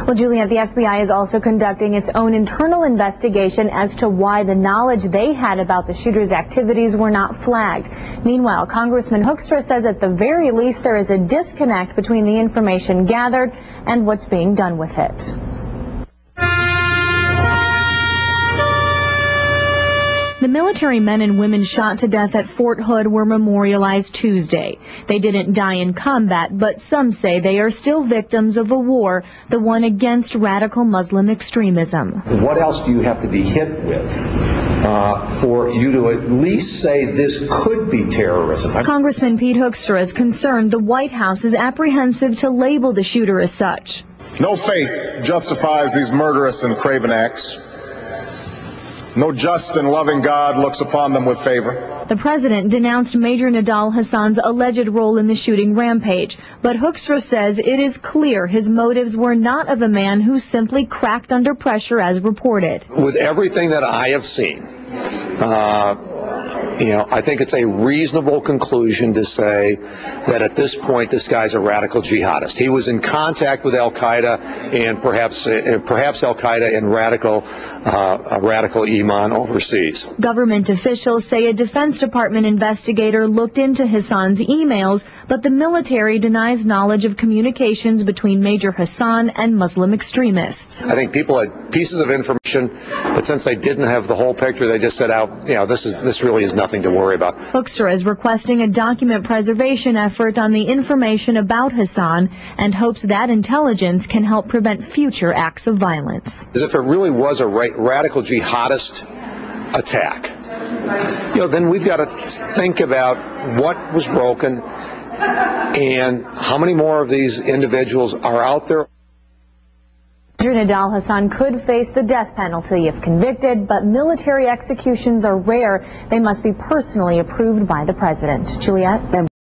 Well, Juliet, the FBI is also conducting its own internal investigation as to why the knowledge they had about the shooter's activities were not flagged. Meanwhile, Congressman Hoekstra says at the very least there is a disconnect between the information gathered and what's being done with it. The military men and women shot to death at Fort Hood were memorialized Tuesday. They didn't die in combat, but some say they are still victims of a war, the one against radical Muslim extremism. What else do you have to be hit with for you to at least say this could be terrorism? Congressman Pete Hoekstra is concerned the White House is apprehensive to label the shooter as such. No faith justifies these murderous and craven acts. No just and loving God looks upon them with favor. The president denounced Major Nidal Hassan's alleged role in the shooting rampage, but Hoekstra says it is clear his motives were not of a man who simply cracked under pressure as reported. With everything that I have seen, I think it's a reasonable conclusion to say that at this point this guy's a radical jihadist. He was in contact with Al-Qaeda and perhaps Al-Qaeda and radical Iman overseas. Government officials say a Defense Department investigator looked into Hassan's emails, but the military denies knowledge of communications between Major Hassan and Muslim extremists. I think people had pieces of information, but since they didn't have the whole picture, they just said, this really is nothing to worry about. Hoekstra is requesting a document preservation effort on the information about Hassan and hopes that intelligence can help prevent future acts of violence. As if it really was a radical jihadist attack, then we've got to think about what was broken and how many more of these individuals are out there. Major Nidal Hassan could face the death penalty if convicted, but military executions are rare. They must be personally approved by the president. Juliet?